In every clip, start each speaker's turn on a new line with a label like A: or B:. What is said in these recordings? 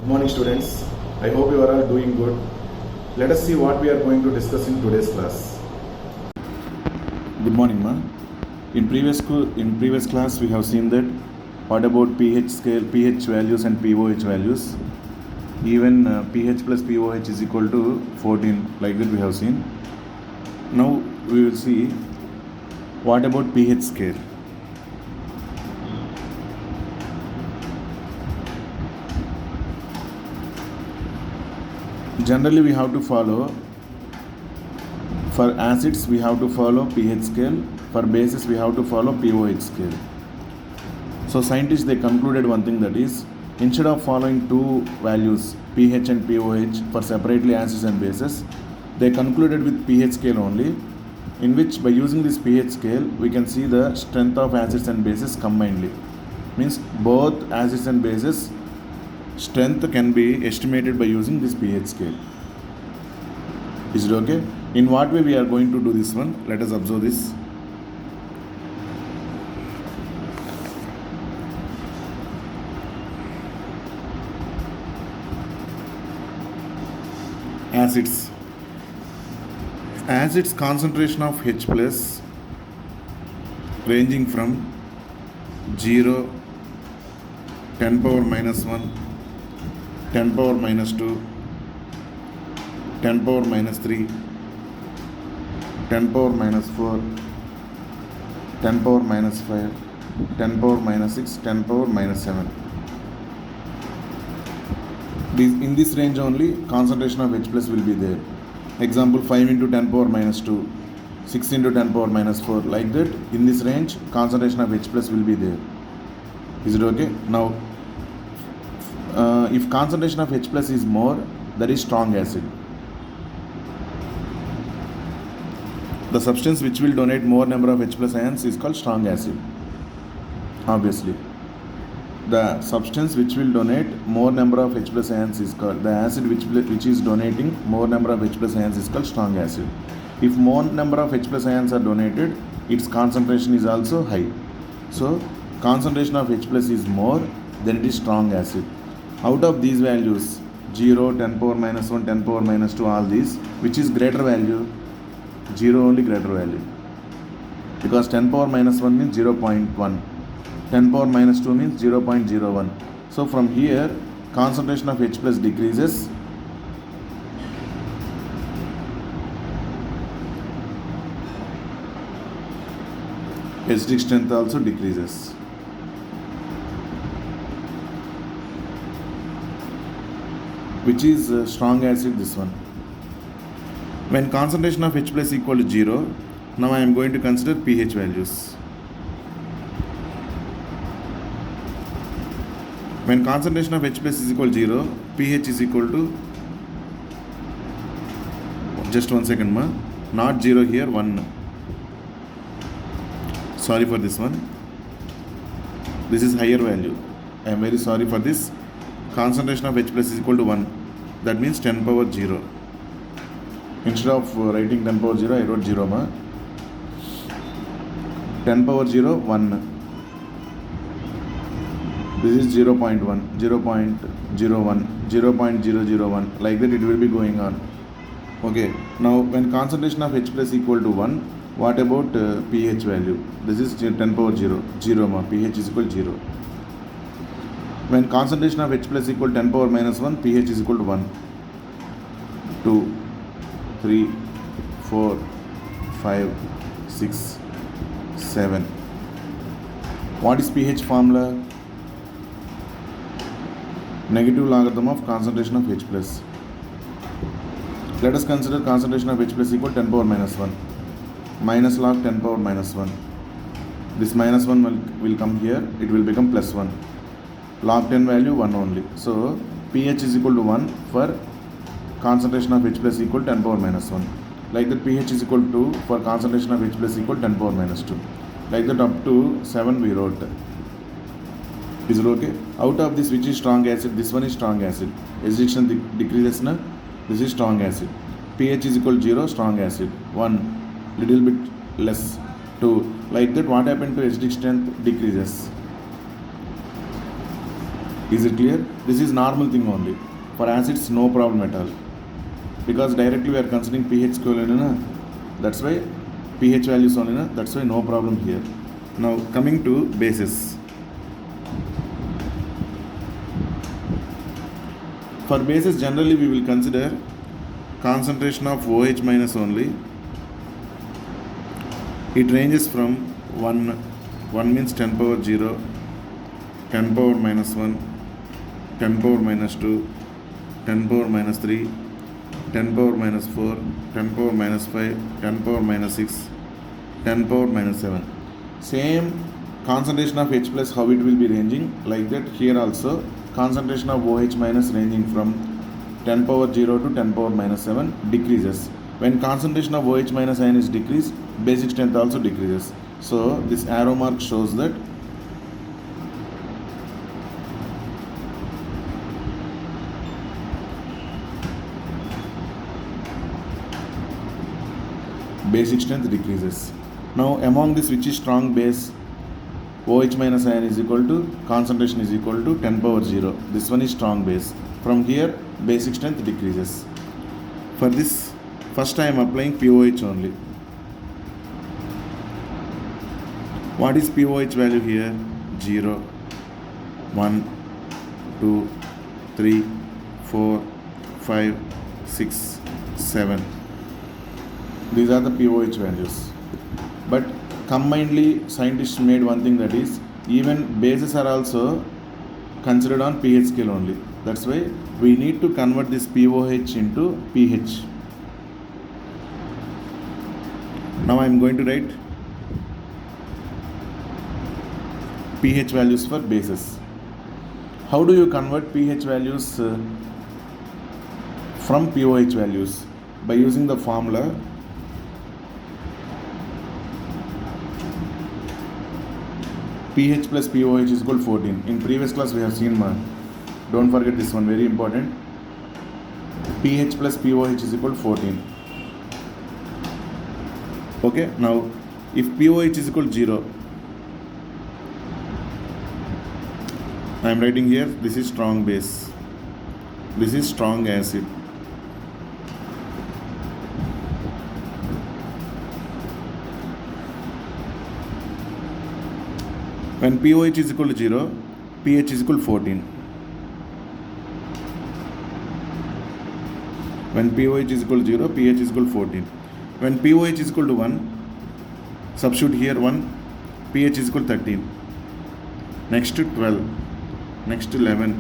A: Good morning students. I hope you are all doing good. Let us see what we are going to discuss in today's class. Good morning ma. In previous class we have seen that what about pH scale, pH values and pOH values. Even pH plus pOH is equal to 14, like that we have seen. Now we will see what about pH scale. Generally we have to follow, for acids we have to follow pH scale, for bases we have to follow pOH scale. So scientists they concluded one thing, that is, instead of following two values pH and pOH for separately acids and bases, they concluded with pH scale only, in which by using this pH scale we can see the strength of acids and bases combinedly. Means both acids and bases strength can be estimated by using this pH scale. Is it okay? In what way we are going to do this one? Let us observe this. Acids. Acids concentration of H plus ranging from 0, 10 power minus 1, 10 power minus 2, 10 power minus 3, 10 power minus 4, 10 power minus 5, 10 power minus 6, 10 power minus 7. In this range only concentration of H plus will be there. Example 5 into 10 power minus 2, 6 into 10 power minus 4, like that in this range concentration of H plus will be there. Is it okay? Now if concentration of H plus is more, that is strong acid. The substance which will donate more number of H plus ions is called strong acid. Obviously, the substance which will donate more number of H plus ions is called, the acid which is donating more number of H plus ions is called strong acid. If more number of H plus ions are donated, its concentration is also high. So concentration of H plus is more, then it is strong acid. Out of these values 0, 10 power minus 1, 10 power minus 2, all these, which is greater value? 0 only greater value, because 10 power minus 1 means 0.1, 10 power minus 2 means 0.01. So from here concentration of H plus decreases, acidic strength also decreases. Which is strong acid, this one. When concentration of H plus equal to 0, now I am going to consider pH values. When concentration of H plus is equal to 0, pH is equal to, just 1 second ma, not 0 here, 1. Sorry for this one. This is higher value. I am very sorry for this. Concentration of H plus is equal to 1. That means 10 power 0. Instead of writing 10 power 0, I wrote 0 ma. 10 power 0, 1. This is 0.1, 0.01, 0.001, like that it will be going on. Okay. Now when concentration of H plus equal to 1, what about pH value? This is 10 power 0, 0 ma, pH is equal to 0. When concentration of H plus equal to 10 power minus 1, pH is equal to 1, 2, 3, 4, 5, 6, 7. What is pH formula? Negative logarithm of concentration of H plus. Let us consider concentration of H plus equal to 10 power minus 1. Minus log 10 power minus 1. This minus 1 will come here, it will become plus 1. Log 10 value 1 only. So pH is equal to 1 for concentration of H plus equal to 10 power minus 1. Like that pH is equal to 2 for concentration of H plus equal to 10 power minus 2. Like that up to 7 we wrote. Is it okay? Out of this, which is strong acid? This one is strong acid. Acidic strength decreases na? This is strong acid. pH is equal to 0, strong acid. 1, little bit less. 2. Like that, what happened to acidic strength? Decreases. Is it clear? This is normal thing only. For acids, no problem at all. Because directly we are considering pH scale, that's why pH values only, that's why no problem here. Now coming to bases. For bases, generally we will consider concentration of OH minus only. It ranges from 1 means 10 power 0, 10 power minus 1, 10 power minus 2, 10 power minus 3, 10 power minus 4, 10 power minus 5, 10 power minus 6, 10 power minus 7. Same concentration of H plus, how it will be ranging, like that here also concentration of OH minus ranging from 10 power 0 to 10 power minus 7 decreases. When concentration of OH minus ion is decreased, basic strength also decreases. So this arrow mark shows that basic strength decreases. Now among this, which is strong base, OH minus ion is equal to concentration is equal to 10 power 0. This one is strong base. From here basic strength decreases. For this, first I am applying pOH only. What is pOH value here? 0, 1, 2, 3, 4, 5, 6, 7. These are the pOH values. But combinedly, scientists made one thing, that is, even bases are also considered on pH scale only. That's why we need to convert this pOH into pH. Now I am going to write pH values for bases. How do you convert pH values from pOH values? By using the formula pH plus pOH is equal to 14. In previous class we have seen, don't forget this one, very important. pH plus pOH is equal to 14. Okay, now if pOH is equal to 0, I am writing here, this is strong base, this is strong acid. When pOH is equal to 0, pH is equal to 14. When pOH is equal to 0, pH is equal to 14. When pOH is equal to 1, substitute here 1, pH is equal to 13. Next to 12. Next to 11.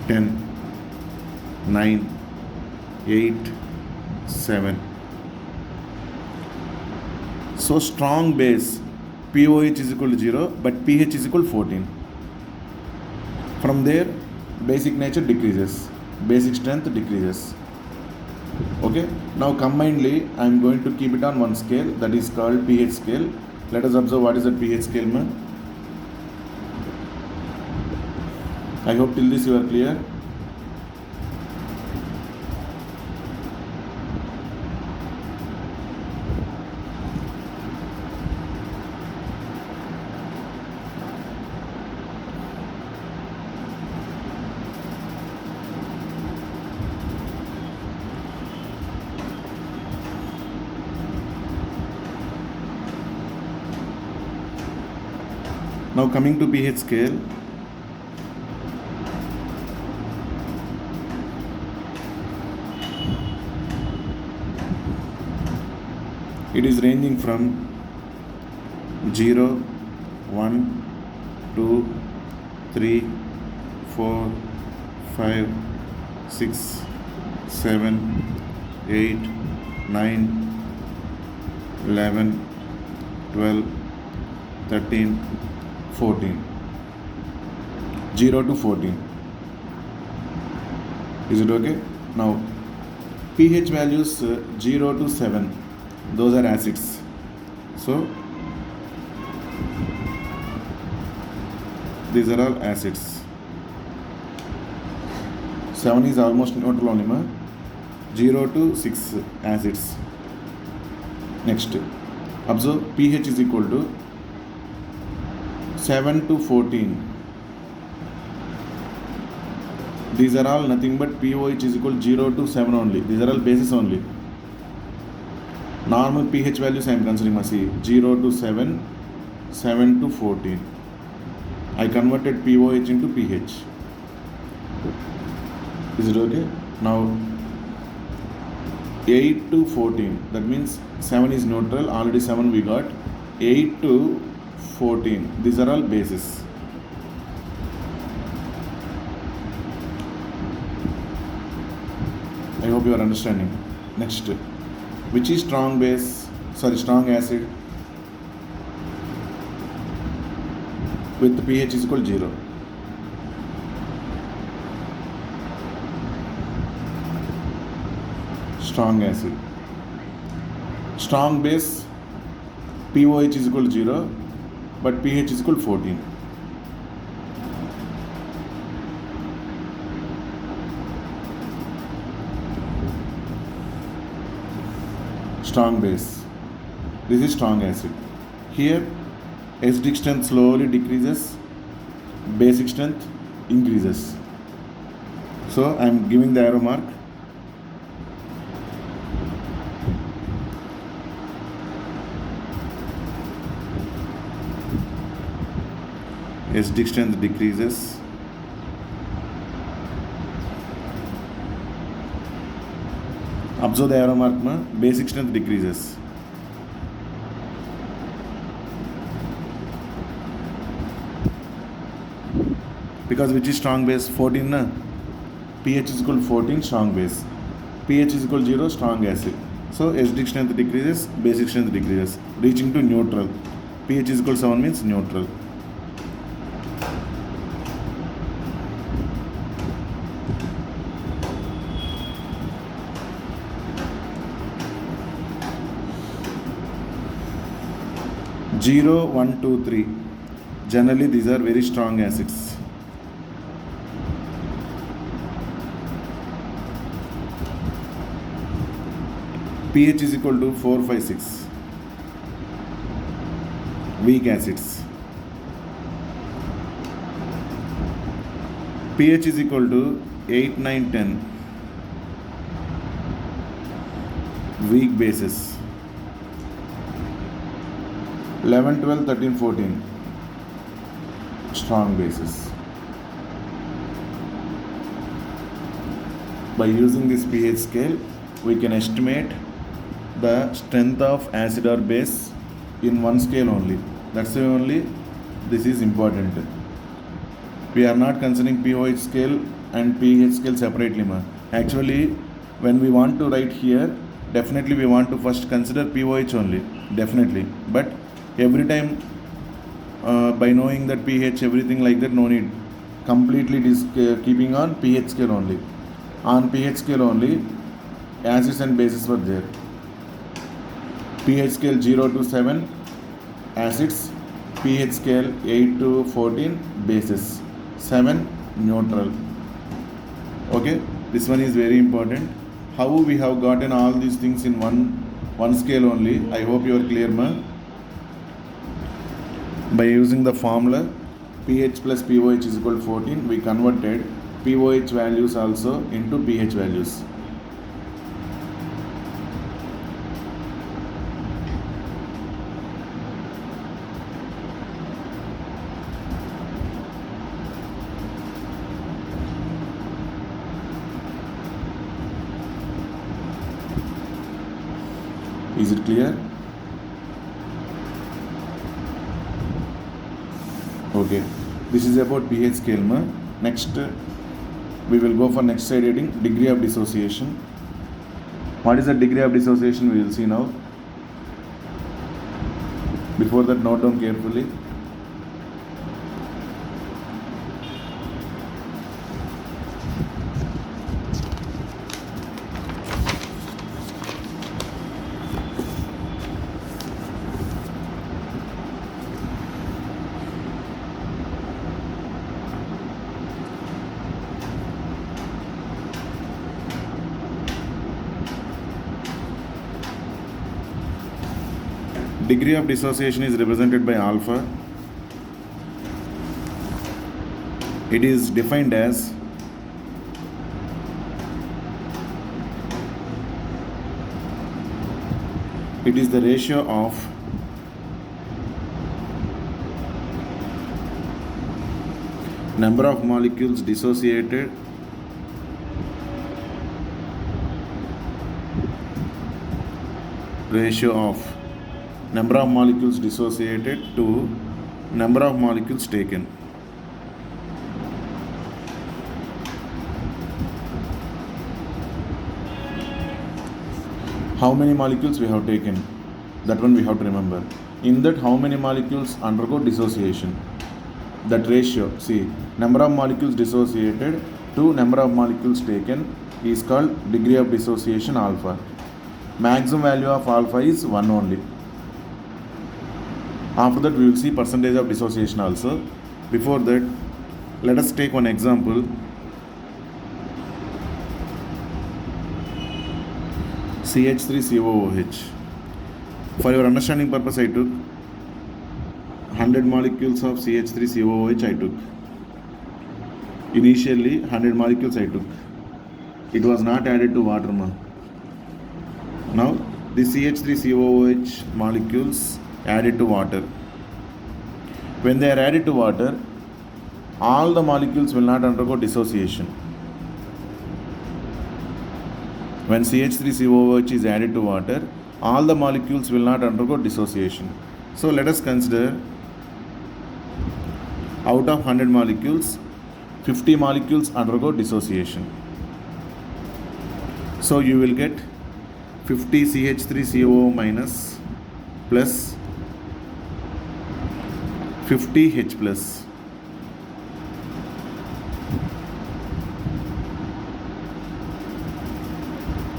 A: 10. 9. 8. 7. So strong base, pOH is equal to 0, but pH is equal to 14. From there, basic nature decreases, basic strength decreases. Okay, now combinedly I am going to keep it on one scale, that is called pH scale. Let us observe what is the pH scale, man. I hope till this you are clear. Now coming to pH scale, it is ranging from 0, 1, 2, 3, 4, 5, 6, 7, 8, 9, 11, 12, 13, 14. 0 to 14. Is it okay? Now pH values 0 to 7, those are acids. So these are all acids. 7 is almost neutral only, 0 to 6 acids. Next, observe pH is equal to 7 to 14. These are all nothing but pOH is equal 0 to 7 only. These are all bases only. Normal pH values I am considering, see, 0 to 7, 7 to 14. I converted pOH into pH. Is it okay? Now 8 to 14, that means 7 is neutral, already 7 we got. 8 to 14, these are all bases. I hope you are understanding. Next, which is strong acid with pH is equal to 0? Strong acid. Strong base, pOH is equal to 0, but pH is equal to 14. Strong base. This is strong acid. Here, acidic strength slowly decreases, basic strength increases. So I am giving the arrow mark. Acidic strength decreases, observe the arrow mark, basic strength decreases. Because which is strong base? 14 na? pH is equal to 14, strong base. pH is equal to 0, strong acid. So acidic strength decreases, basic strength decreases, reaching to neutral. pH is equal to 7 means neutral. Zero, 1, 2, 3. Generally, these are very strong acids. pH is equal to 4, 5, 6. Weak acids. pH is equal to 8, 9, 10. Weak bases. 11, 12, 13, 14. Strong bases. By using this pH scale, we can estimate the strength of acid or base in one scale only. That's why only this is important. We are not considering pOH scale and pH scale separately. Actually, when we want to write here, definitely we want to first consider pOH only. Definitely. But every time by knowing that pH, everything like that, no need. Completely keeping on pH scale only. On pH scale only, acids and bases were there. pH scale 0 to 7, acids. pH scale 8 to 14, bases. 7, neutral. Okay, this one is very important. How we have gotten all these things in one scale only? I hope you are clear, By using the formula pH plus pOH is equal to 14, we converted pOH values also into pH values. Is it clear? Okay, this is about pH scale. Next, we will go for next slide heading, degree of dissociation. What is the degree of dissociation? We will see now. Before that, note down carefully. Degree of dissociation is represented by alpha. It is defined as It is the ratio of number of molecules dissociated number of molecules dissociated to number of molecules taken. How many molecules we have taken? That one we have to remember. In that, how many molecules undergo dissociation? That ratio, see, number of molecules dissociated to number of molecules taken is called degree of dissociation alpha. Maximum value of alpha is 1 only. After that, we will see percentage of dissociation also. Before that, let us take one example. CH3COOH. For your understanding purpose, I took 100 molecules of CH3COOH I took. Initially 100 molecules I took. It was not added to water. Now the CH3COOH molecules added to water. When they are added to water, all the molecules will not undergo dissociation. When CH3COOH is added to water, all the molecules will not undergo dissociation. So let us consider out of 100 molecules, 50 molecules undergo dissociation. So you will get 50 CH3COO minus plus 50 H plus.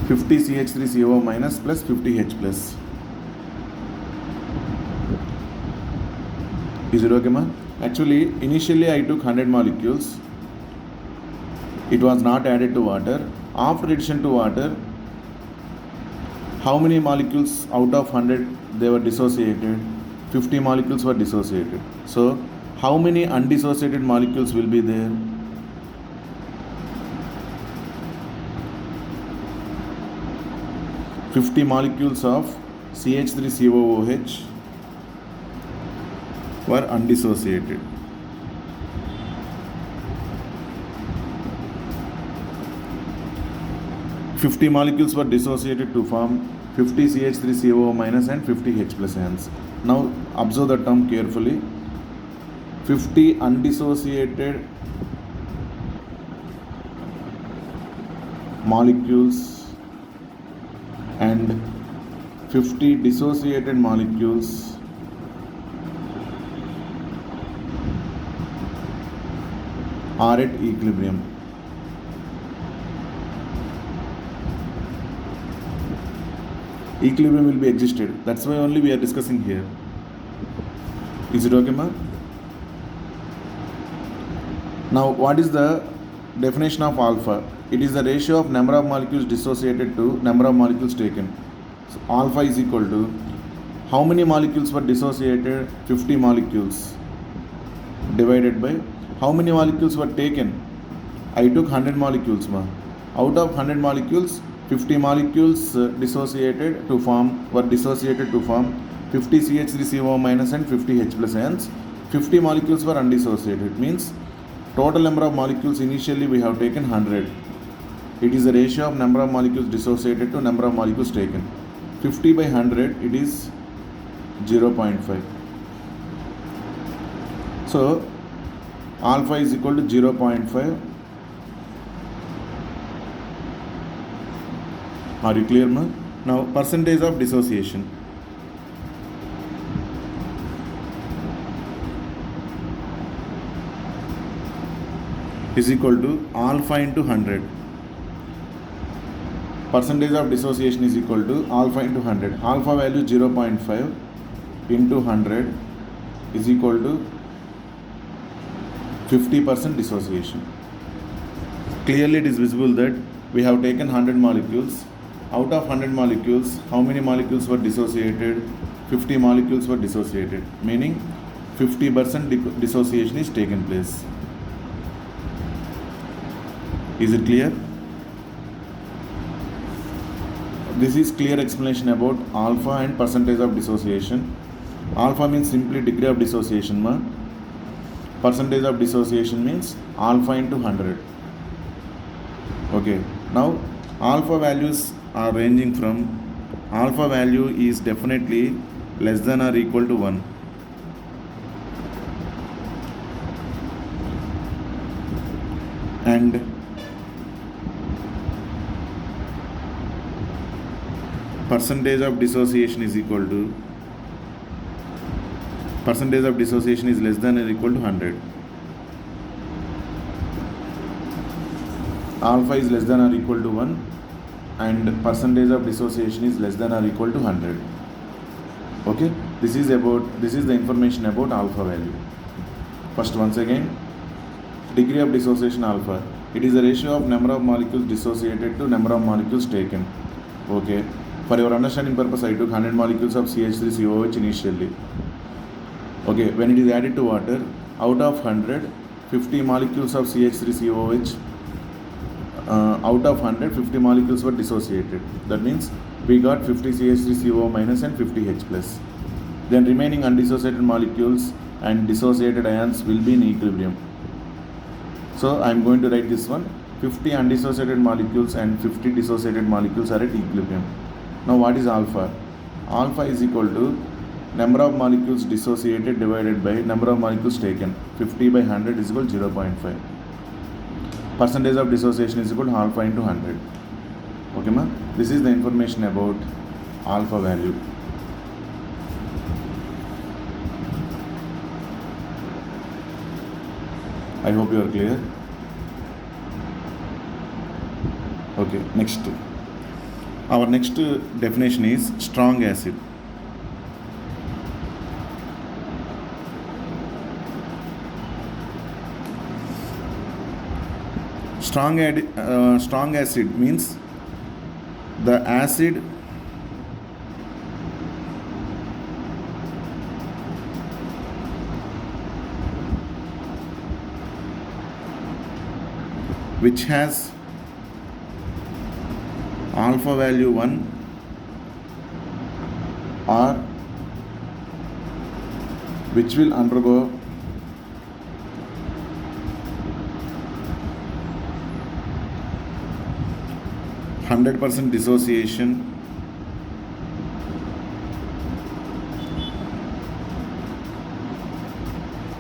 A: 50 CH3COO minus plus 50 H plus. Is it okay, ma? Actually, initially I took 100 molecules. It was not added to water. After addition to water, how many molecules out of 100 they were dissociated? 50 molecules were dissociated. So, how many undissociated molecules will be there? $50 molecules of CH3COOH were undissociated. $50 molecules were dissociated to form 50 CH3COO minus and 50 H plus ions. Now observe the term carefully. 50 undissociated molecules and 50 dissociated molecules are at equilibrium. Equilibrium will be existed. That's why only we are discussing here. Is it okay, ma? Now, what is the definition of alpha? It is the ratio of number of molecules dissociated to number of molecules taken. So, alpha is equal to how many molecules were dissociated? 50 molecules divided by how many molecules were taken? I took 100 molecules, ma. Out of 100 molecules, 50 molecules dissociated to form 50 CH3COO minus and 50 H plus ions. 50 molecules were undissociated. Means total number of molecules initially we have taken 100. It is the ratio of number of molecules dissociated to number of molecules taken. 50 by 100, it is 0.5. So alpha is equal to 0.5. Are you clear, ma? Now percentage of dissociation. Is equal to alpha into 100. Percentage of dissociation is equal to alpha into 100. Alpha value 0.5 into 100 is equal to 50% dissociation. Clearly it is visible that we have taken 100 molecules. Out of 100 molecules, how many molecules were dissociated? 50 molecules were dissociated, meaning 50% dissociation is taken place. Is it clear? This is clear explanation about alpha and percentage of dissociation. Alpha means simply degree of dissociation ma. Percentage of dissociation means alpha into 100. Okay, now alpha values are ranging from, alpha value is definitely less than or equal to 1. And percentage of dissociation is equal to, percentage of dissociation is less than or equal to 100. Alpha is less than or equal to 1 and percentage of dissociation is less than or equal to 100. Okay, this is the information about alpha value. First, once again, degree of dissociation alpha, it is the ratio of number of molecules dissociated to number of molecules taken. Okay, for your understanding purpose, I took 100 molecules of CH3COOH initially. Okay, when it is added to water, out of 100, 50 molecules of CH3COOH, out of 100, 50 molecules were dissociated. That means we got 50 CH3CO minus and 50 H plus. Then remaining undissociated molecules and dissociated ions will be in equilibrium. So I am going to write this one, 50 undissociated molecules and 50 dissociated molecules are at equilibrium. Now what is alpha? Alpha is equal to number of molecules dissociated divided by number of molecules taken. 50 by 100 is equal to 0.5. Percentage of dissociation is equal to alpha into 100. Okay ma? This is the information about alpha value. I hope you are clear. Okay, next. Our next definition is strong acid. Strong acid means the acid which has alpha value 1 or which will undergo %% dissociation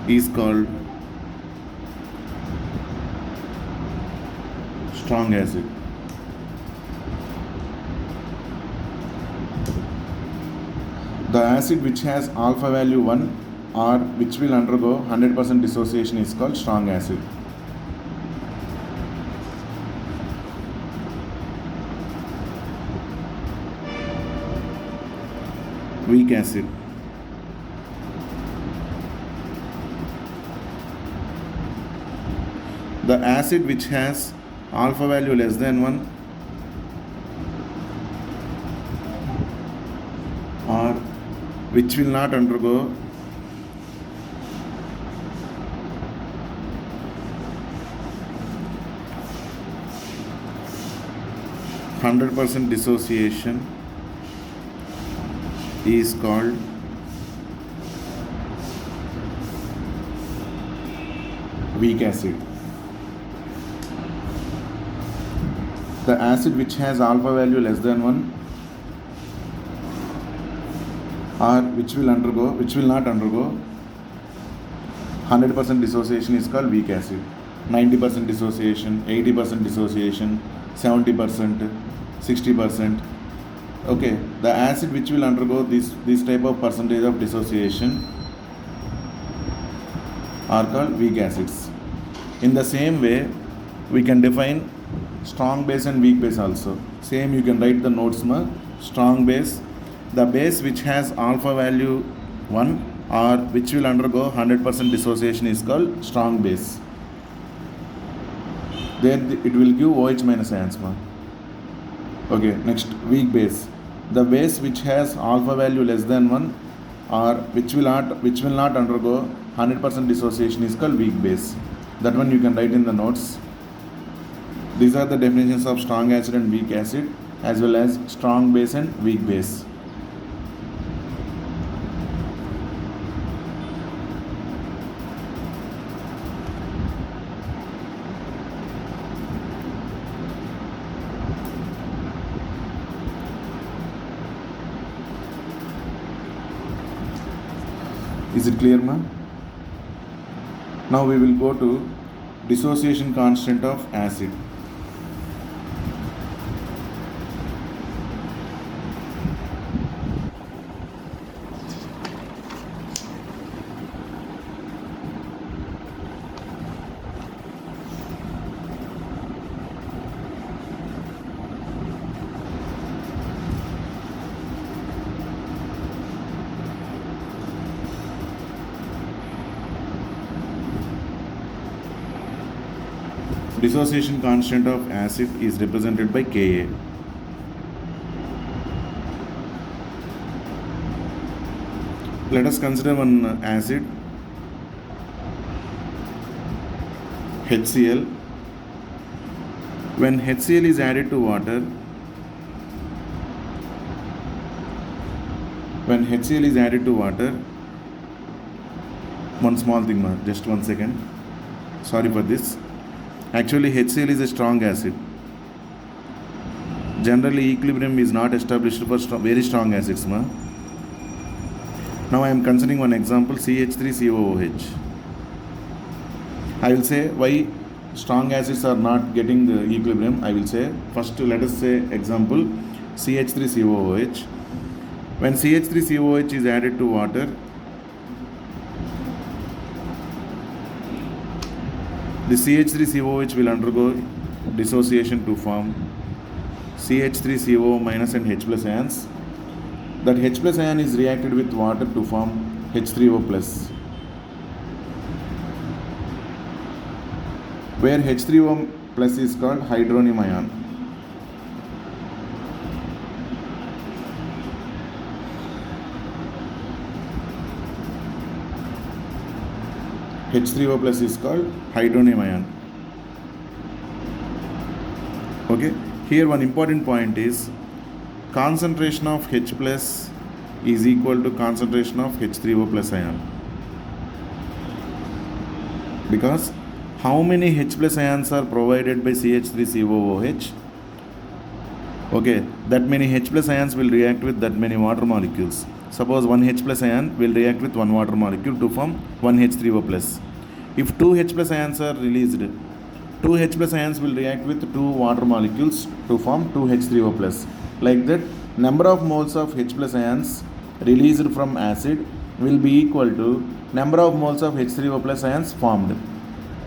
A: is called strong acid. The acid which has alpha value 1 or which will undergo 100% dissociation is called strong acid. Weak acid. The acid which has alpha value less than 1 or which will not undergo %% dissociation is called weak acid. The acid which has alpha value less than 1 or which will not undergo 100% dissociation is called weak acid. 90% dissociation, 80% dissociation, 70%, 60%. Okay, the acid which will undergo this type of percentage of dissociation are called weak acids. In the same way, we can define strong base and weak base also. Same, you can write the notes ma. Strong base, the base which has alpha value 1 or which will undergo 100% dissociation is called strong base. Then it will give OH minus ions ma. Okay, next, weak base. The base which has alpha value less than 1 or which will not undergo 100% dissociation is called weak base. That one you can write in the notes. These are the definitions of strong acid and weak acid, as well as strong base and weak base. Is it clear, ma? Now we will go to dissociation constant of acid. Dissociation constant of acid is represented by Ka. Let us consider one acid, HCl. When HCl is added to water, one small thing, ma, just 1 second. Sorry for this. Actually, HCl is a strong acid. Generally, equilibrium is not established for very strong acids, ma. Now I am considering one example, CH3COOH. I will say why strong acids are not getting the equilibrium. I will say, first let us say example, CH3COOH. When CH3COOH is added to water, the CH3COOH will undergo dissociation to form CH3CO minus and H plus ions. That H plus ion is reacted with water to form H3O plus, where H3O plus is called hydronium ion. H3O plus is called hydronium ion. Okay, here one important point is concentration of H plus is equal to concentration of H3O plus ion, because how many H plus ions are provided by CH3COOH? Okay, that many H plus ions will react with that many water molecules. Suppose one H plus ion will react with one water molecule to form one H3O plus. If two H plus ions are released, two H plus ions will react with two water molecules to form two H3O plus. Like that, number of moles of H plus ions released from acid will be equal to number of moles of H3O plus ions formed.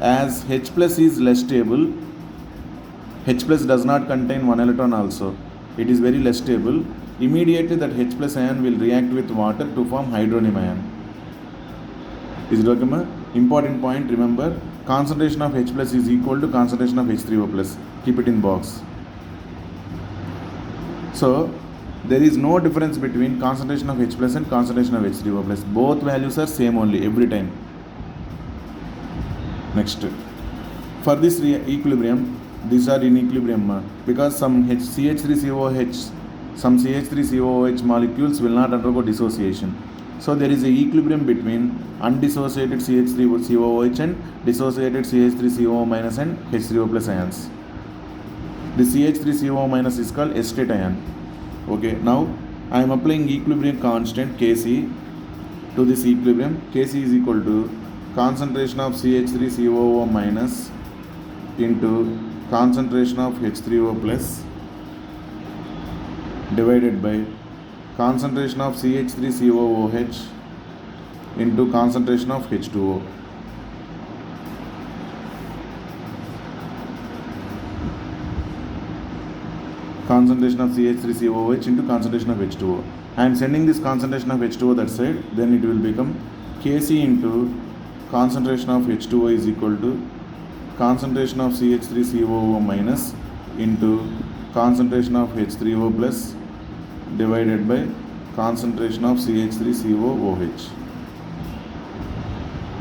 A: As H plus is less stable, H plus does not contain one electron also. It is very less stable. Immediately that H plus ion will react with water to form hydronium ion. Is it okay, ma? Important point, remember, concentration of H plus is equal to concentration of H3O plus. Keep it in box. So, there is no difference between concentration of H plus and concentration of H3O plus. Both values are same only every time. Next, for this equilibrium, these are in equilibrium because some CH3COOH molecules will not undergo dissociation. So there is an equilibrium between undissociated CH3COOH and dissociated CH3CO minus and H3O plus ions. The CH3CO minus is called acetate ion. Okay, now I am applying equilibrium constant Kc to this equilibrium. Kc is equal to concentration of CH3COO minus into concentration of H3O plus divided by concentration of CH3COOH into concentration of H2O. Concentration of CH3COOH into concentration of H2O. I am sending this concentration of H2O that side, then it will become Kc into concentration of H2O is equal to concentration of CH3COO minus into concentration of H3O plus divided by concentration of CH3COOH.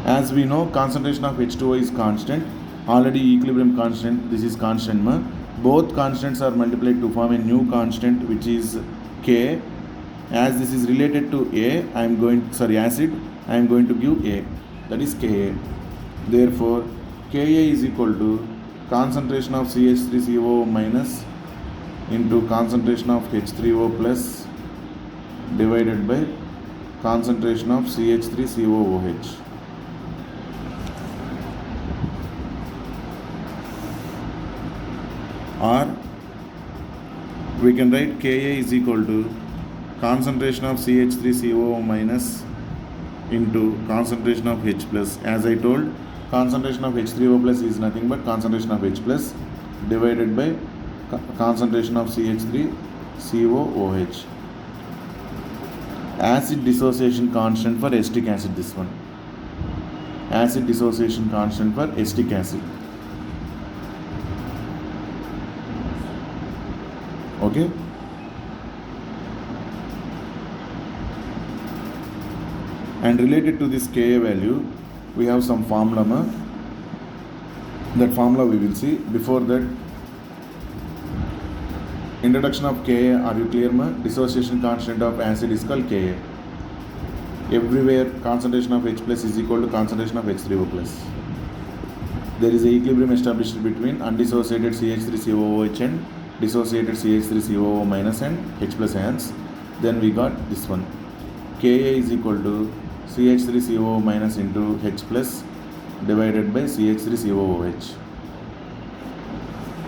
A: As we know, concentration of H2O is constant. Already equilibrium constant, this is constant. both constants are multiplied to form a new constant which is K. As this is related to acid, I am going to give A, that is Ka. Therefore Ka is equal to concentration of CH3COO minus into concentration of H3O plus divided by concentration of CH3COOH. Or we can write Ka is equal to concentration of CH3COO minus into concentration of H plus. As I told, concentration of H3O plus is nothing but concentration of H plus divided by concentration of CH3COOH. Acid dissociation constant for acetic acid, this one. Acid dissociation constant for acetic acid. Okay. And related to this Ka value, we have some formula. That formula we will see. Before that, introduction of Ka. Are you clear, ma? Dissociation constant of acid is called Ka. Everywhere concentration of H plus is equal to concentration of H3O plus. There is an equilibrium established between undissociated CH3COOH and dissociated CH3COO minus and H plus ions. Then we got this one. Ka is equal to CH3COO minus into H plus divided by CH3COOH.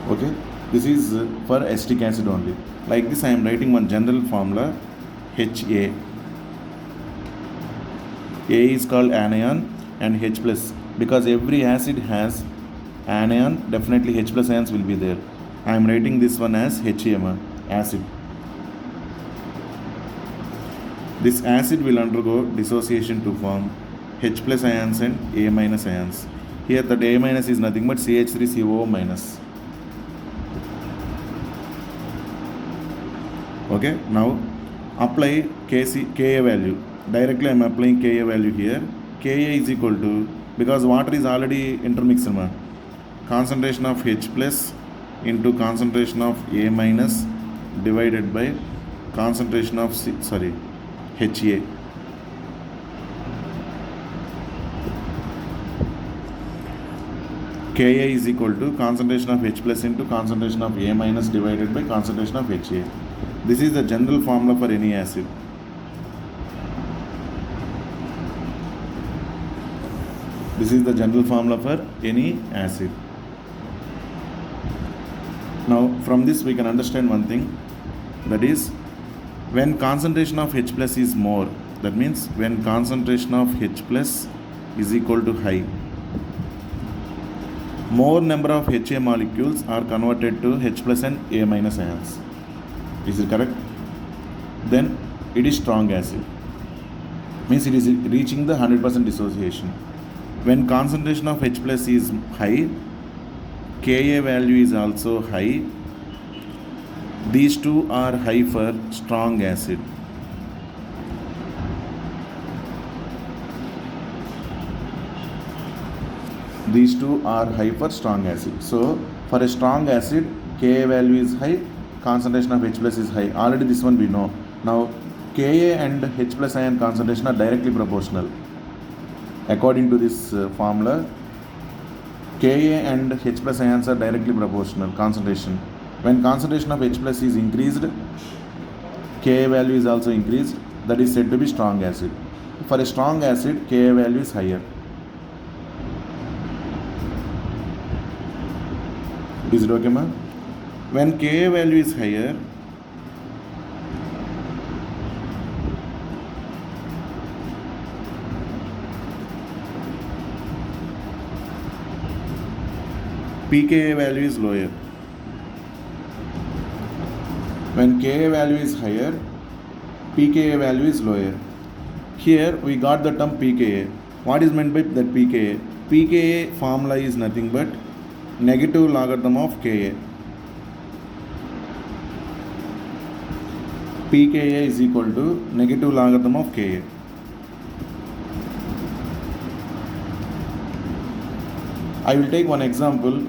A: Okay. This is for acetic acid only. Like this I am writing one general formula, HA. A is called anion and H plus. Because every acid has anion, definitely H plus ions will be there. I am writing this one as HA, acid. This acid will undergo dissociation to form H plus ions and A minus ions. Here that A minus is nothing but CH3COO minus. Okay, now apply Ka value. Directly I am applying Ka value here. Ka is equal to, because water is already intermixed, concentration of H plus into concentration of A minus divided by concentration of HA. Ka is equal to concentration of H plus into concentration of A minus divided by concentration of HA. This is the general formula for any acid. This is the general formula for any acid. Now from this we can understand one thing, that is when concentration of H plus is more, that means when concentration of H plus is equal to high, more number of HA molecules are converted to H plus and A minus ions. Is it correct? Then it is strong acid. Means it is reaching the 100% dissociation. When concentration of H plus is high, Ka value is also high. These two are high for strong acid. These two are high for strong acid. So for a strong acid, Ka value is high, concentration of H plus is high. Already this one we know. Now Ka and H plus ion concentration are directly proportional. According to this formula, Ka and H plus ions are directly proportional concentration. When concentration of H plus is increased, Ka value is also increased. That is said to be strong acid. For a strong acid, Ka value is higher. Is it okay, ma? When Ka value is higher, pKa value is lower. When Ka value is higher, pKa value is lower. Here we got the term pKa. What is meant by that pKa? pKa formula is nothing but negative logarithm of Ka. pKa is equal to negative logarithm of Ka. I will take one example,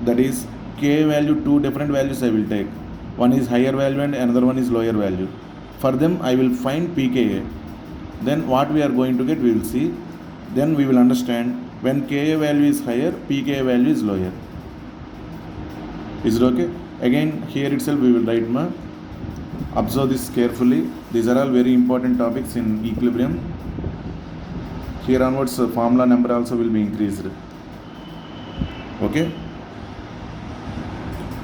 A: that is Ka value, two different values I will take. One is higher value and another one is lower value. For them I will find pKa. Then what we are going to get, we will see. Then we will understand when Ka value is higher, pKa value is lower. Is it okay? Again, here itself we will write ma. Observe this carefully. These are all very important topics in equilibrium. Here onwards, formula number also will be increased. Okay?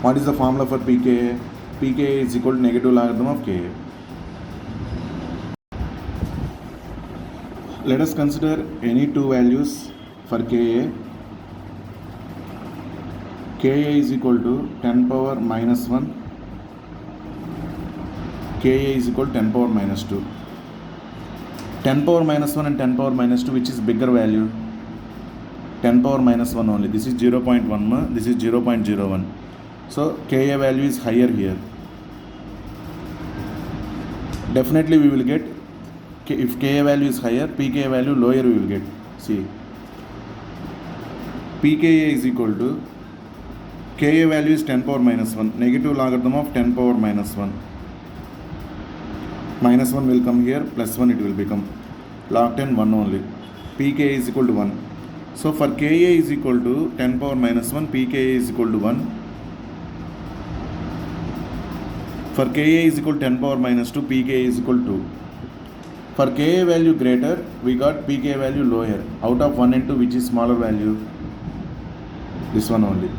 A: What is the formula for pKa? pKa is equal to negative logarithm of Ka. Let us consider any two values for Ka. Ka is equal to 10 power minus 1. Ka is equal to 10 power minus 2. 10 power minus 1 and 10 power minus 2, which is bigger value? 10 power minus 1 only. This is 0.1, this is 0.01. So Ka value is higher here. Definitely we will get, if Ka value is higher, pKa value lower we will get. See, pKa is equal to, Ka value is 10 power minus 1, negative logarithm of 10 power minus 1. Minus 1 will come here, plus 1 it will become. Log 10, 1 only. pK is equal to 1. So for Ka is equal to 10 power minus 1, pK is equal to 1. For Ka is equal to 10 power minus 2, pK is equal to 2. For Ka value greater, we got pK value lower. Out of 1 and 2, which is smaller value? This one only.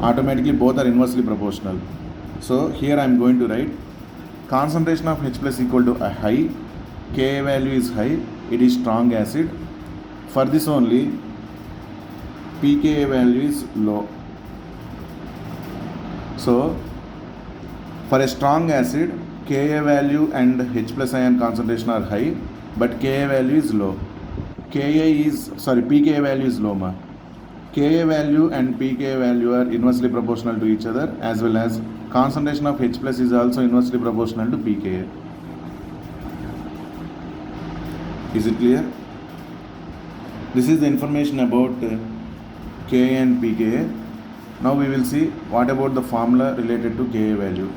A: Automatically both are inversely proportional. So here I am going to write concentration of H plus equal to a high. Ka value is high. It is strong acid. For this only, pKa value is low. So for a strong acid, Ka value and H plus ion concentration are high, but Ka value is low. pKa value is low ma. Ka value and pKa value are inversely proportional to each other, as well as concentration of H plus is also inversely proportional to pKa. Is it clear? This is the information about Ka and pKa. Now we will see what about the formula related to Ka value.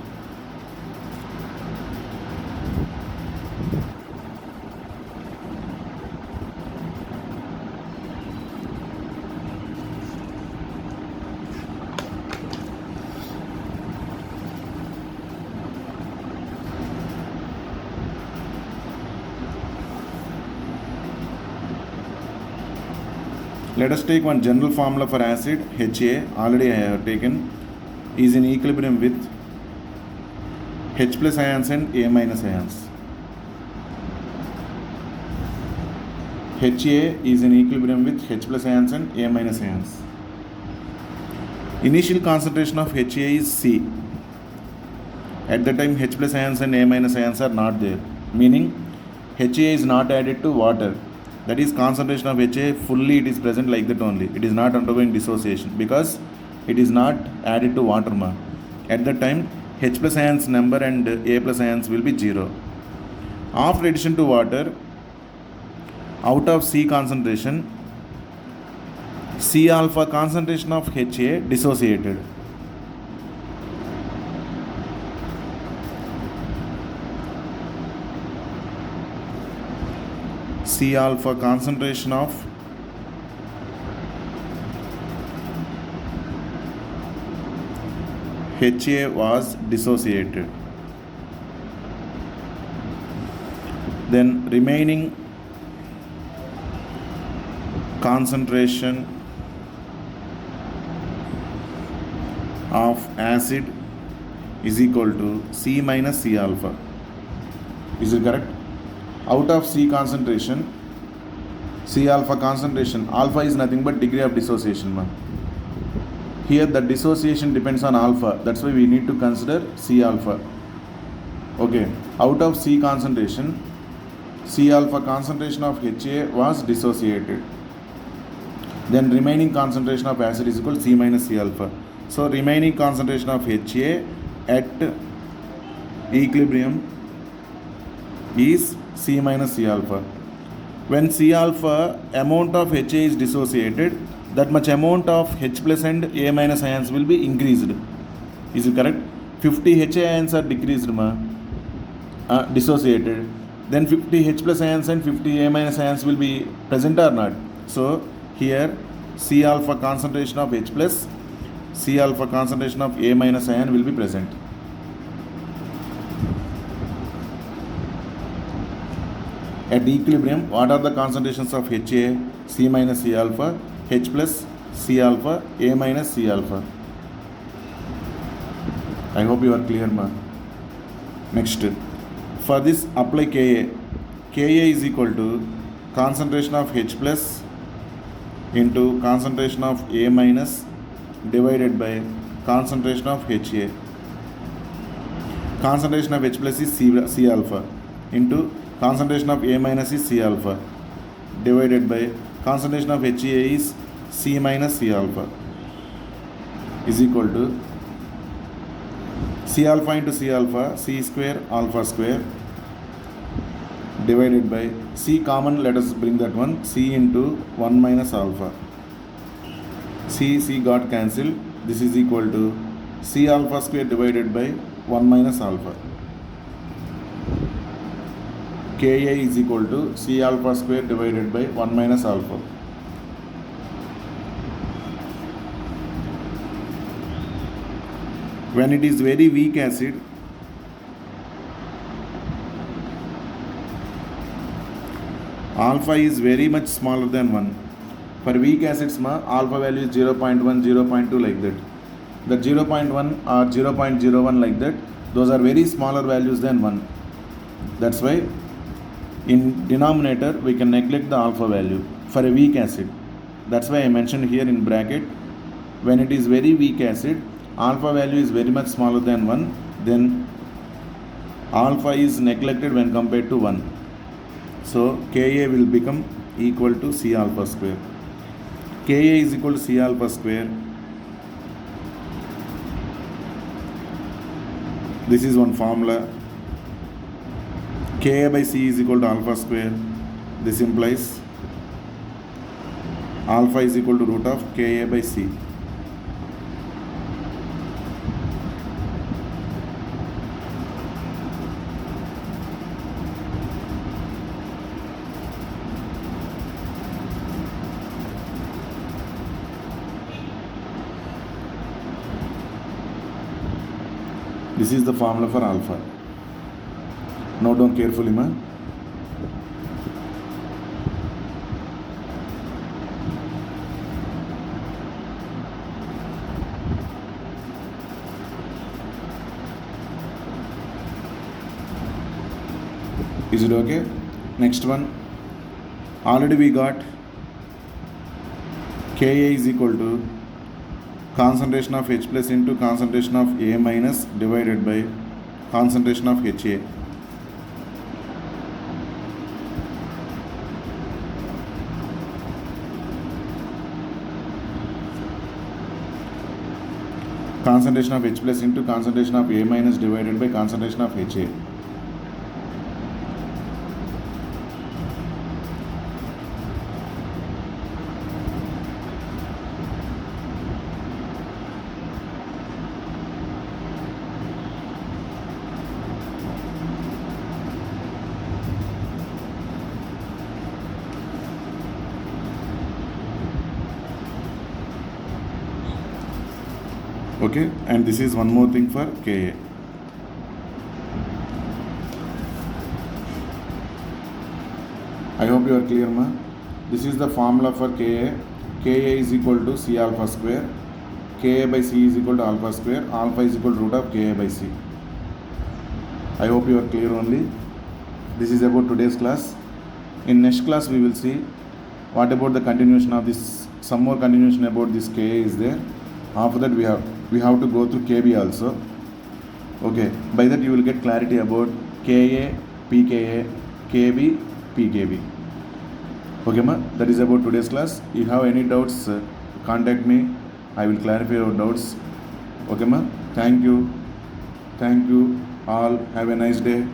A: Let us take one general formula for acid. Ha, already I have taken, is in equilibrium with H plus ions and A minus ions. Ha is in equilibrium with H plus ions and A minus ions. Initial concentration of Ha is C. At the time H plus ions and A minus ions are not there, meaning Ha is not added to water. That is, concentration of Ha fully it is present like that only. It is not undergoing dissociation because it is not added to water ma. At that time H plus ions number and A plus ions will be 0. After addition to water, out of C concentration, C alpha concentration of Ha dissociated. C alpha concentration of Ha was dissociated. Then remaining concentration of acid is equal to C minus C alpha. Is it correct? Out of C concentration, C alpha concentration, alpha is nothing but degree of dissociation ma. Here the dissociation depends on alpha, that's why we need to consider C alpha. Okay, out of C concentration, C alpha concentration of Ha was dissociated. Then remaining concentration of acid is equal to C minus C alpha. So remaining concentration of Ha at equilibrium is C minus C alpha. When C alpha amount of Ha is dissociated, that much amount of H plus and A minus ions will be increased. Is it correct? 50 Ha ions are decreased, dissociated. Then 50 H plus ions and 50 A minus ions will be present or not. So here C alpha concentration of H plus, C alpha concentration of A minus ion will be present. At equilibrium, what are the concentrations of HA, C minus C alpha, H plus C alpha, A minus C alpha? I hope you are clear, Next, for this apply Ka. Ka is equal to concentration of H plus into concentration of A minus divided by concentration of Ha. Concentration of H plus is C alpha into concentration of A minus is C alpha divided by concentration of HA is C minus C alpha is equal to C alpha into C alpha, C square alpha square divided by C common, let us bring that one, C into 1 minus alpha. C got cancelled. This is equal to C alpha square divided by 1 minus alpha. Ka is equal to C alpha square divided by 1 minus alpha. When it is very weak acid, alpha is very much smaller than 1. For weak acids, alpha value is 0.1, 0.2 like that. The 0.1 or 0.01 like that, those are very smaller values than 1. That's why in denominator we can neglect the alpha value for a weak acid. That's why I mentioned here in bracket, when it is very weak acid, alpha value is very much smaller than 1, then alpha is neglected when compared to 1. So Ka will become equal to C alpha square. Ka is equal to C alpha square. This is one formula. Ka by C is equal to alpha square. This implies alpha is equal to root of Ka by C. This is the formula for alpha. Note down carefully, Is it okay? Next one. Already we got Ka is equal to concentration of H plus into concentration of A minus divided by concentration of HA. Concentration of H plus into concentration of A minus divided by concentration of HA. Okay, and this is one more thing for Ka. I hope you are clear, This is the formula for Ka. Ka is equal to C alpha square. Ka by C is equal to alpha square. Alpha is equal to root of Ka by C. I hope you are clear only. This is about today's class. In next class we will see what about the continuation of this. Some more continuation about this Ka is there. After that we have to go through Kb also. Okay, by that you will get clarity about Ka, pKa, Kb, pKb. Okay, that is about today's class. If you have any doubts, contact me. I will clarify your doubts. Okay, thank you all. Have a nice day.